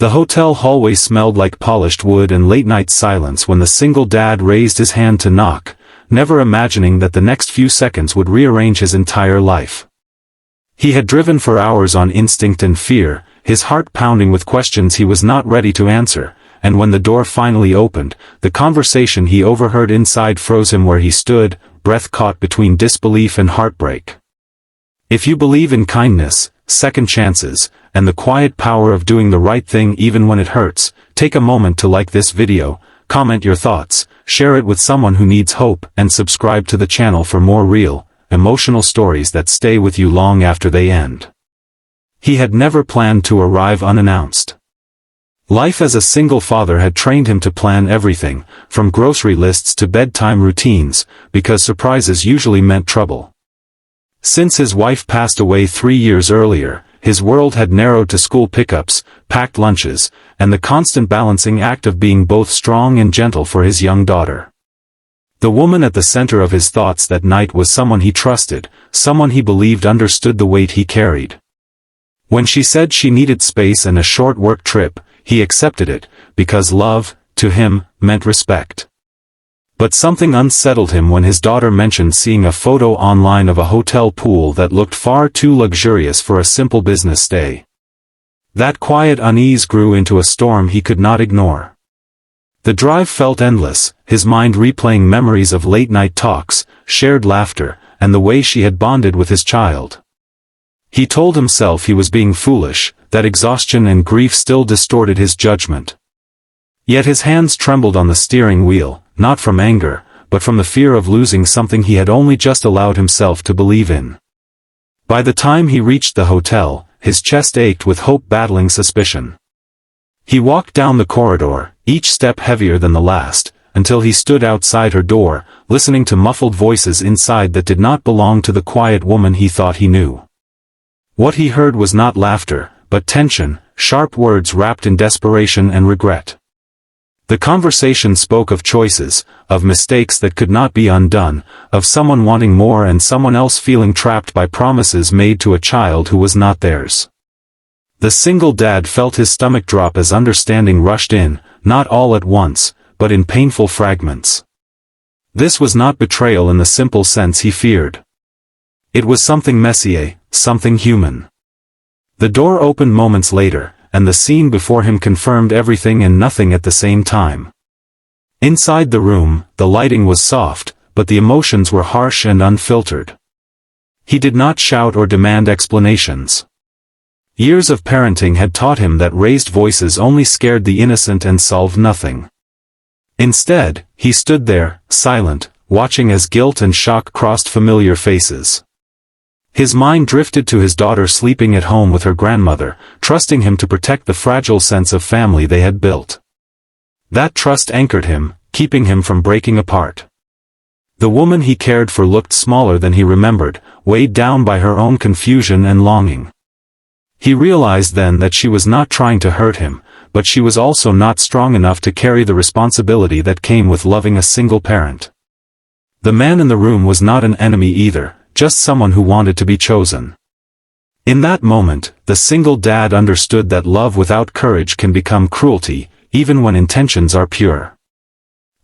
The hotel hallway smelled like polished wood and late-night silence when the single dad raised his hand to knock, never imagining that the next few seconds would rearrange his entire life. He had driven for hours on instinct and fear, his heart pounding with questions he was not ready to answer, and when the door finally opened, the conversation he overheard inside froze him where he stood, breath caught between disbelief and heartbreak. If you believe in kindness, second chances, and the quiet power of doing the right thing even when it hurts, take a moment to like this video, comment your thoughts, share it with someone who needs hope, and subscribe to the channel for more real, emotional stories that stay with you long after they end. He had never planned to arrive unannounced. Life as a single father had trained him to plan everything, from grocery lists to bedtime routines, because surprises usually meant trouble. Since his wife passed away 3 years earlier, his world had narrowed to school pickups, packed lunches, and the constant balancing act of being both strong and gentle for his young daughter. The woman at the center of his thoughts that night was someone he trusted, someone he believed understood the weight he carried. When she said she needed space and a short work trip, he accepted it, because love, to him, meant respect. But something unsettled him when his daughter mentioned seeing a photo online of a hotel pool that looked far too luxurious for a simple business stay. That quiet unease grew into a storm he could not ignore. The drive felt endless, his mind replaying memories of late-night talks, shared laughter, and the way she had bonded with his child. He told himself he was being foolish, that exhaustion and grief still distorted his judgment. Yet his hands trembled on the steering wheel, not from anger, but from the fear of losing something he had only just allowed himself to believe in. By the time he reached the hotel, his chest ached with hope battling suspicion. He walked down the corridor, each step heavier than the last, until he stood outside her door, listening to muffled voices inside that did not belong to the quiet woman he thought he knew. What he heard was not laughter, but tension, sharp words wrapped in desperation and regret. The conversation spoke of choices, of mistakes that could not be undone, of someone wanting more and someone else feeling trapped by promises made to a child who was not theirs. The single dad felt his stomach drop as understanding rushed in, not all at once, but in painful fragments. This was not betrayal in the simple sense he feared. It was something messier, something human. The door opened moments later, and the scene before him confirmed everything and nothing at the same time. Inside the room, the lighting was soft, but the emotions were harsh and unfiltered. He did not shout or demand explanations. Years of parenting had taught him that raised voices only scared the innocent and solved nothing. Instead, he stood there, silent, watching as guilt and shock crossed familiar faces. His mind drifted to his daughter sleeping at home with her grandmother, trusting him to protect the fragile sense of family they had built. That trust anchored him, keeping him from breaking apart. The woman he cared for looked smaller than he remembered, weighed down by her own confusion and longing. He realized then that she was not trying to hurt him, but she was also not strong enough to carry the responsibility that came with loving a single parent. The man in the room was not an enemy either, just someone who wanted to be chosen. In that moment, the single dad understood that love without courage can become cruelty, even when intentions are pure.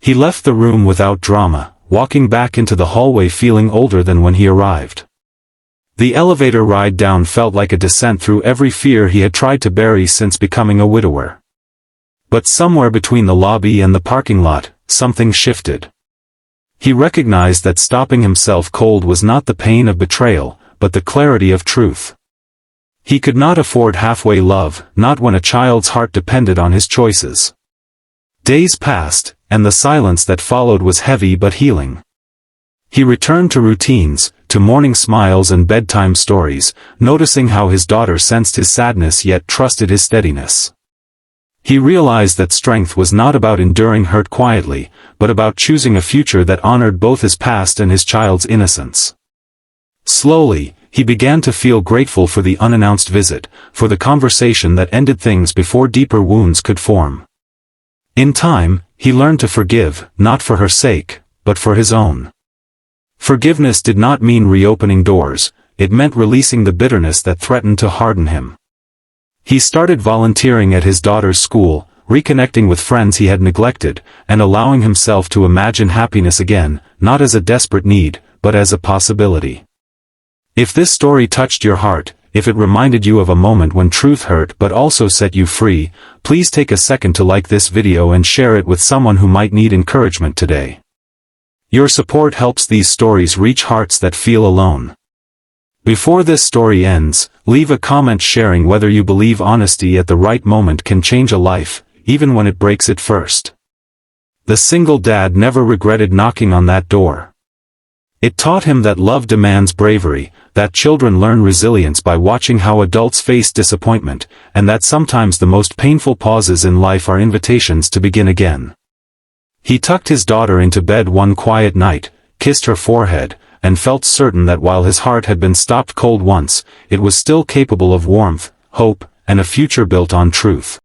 He left the room without drama, walking back into the hallway feeling older than when he arrived. The elevator ride down felt like a descent through every fear he had tried to bury since becoming a widower. But somewhere between the lobby and the parking lot, something shifted. He recognized that stopping himself cold was not the pain of betrayal, but the clarity of truth. He could not afford halfway love, not when a child's heart depended on his choices. Days passed, and the silence that followed was heavy but healing. He returned to routines, to morning smiles and bedtime stories, noticing how his daughter sensed his sadness yet trusted his steadiness. He realized that strength was not about enduring hurt quietly, but about choosing a future that honored both his past and his child's innocence. Slowly, he began to feel grateful for the unannounced visit, for the conversation that ended things before deeper wounds could form. In time, he learned to forgive, not for her sake, but for his own. Forgiveness did not mean reopening doors, it meant releasing the bitterness that threatened to harden him. He started volunteering at his daughter's school, reconnecting with friends he had neglected, and allowing himself to imagine happiness again, not as a desperate need, but as a possibility. If this story touched your heart, if it reminded you of a moment when truth hurt but also set you free, please take a second to like this video and share it with someone who might need encouragement today. Your support helps these stories reach hearts that feel alone. Before this story ends, leave a comment sharing whether you believe honesty at the right moment can change a life, even when it breaks it first. The single dad never regretted knocking on that door. It taught him that love demands bravery, that children learn resilience by watching how adults face disappointment, and that sometimes the most painful pauses in life are invitations to begin again. He tucked his daughter into bed one quiet night, kissed her forehead, and felt certain that while his heart had been stopped cold once, it was still capable of warmth, hope, and a future built on truth.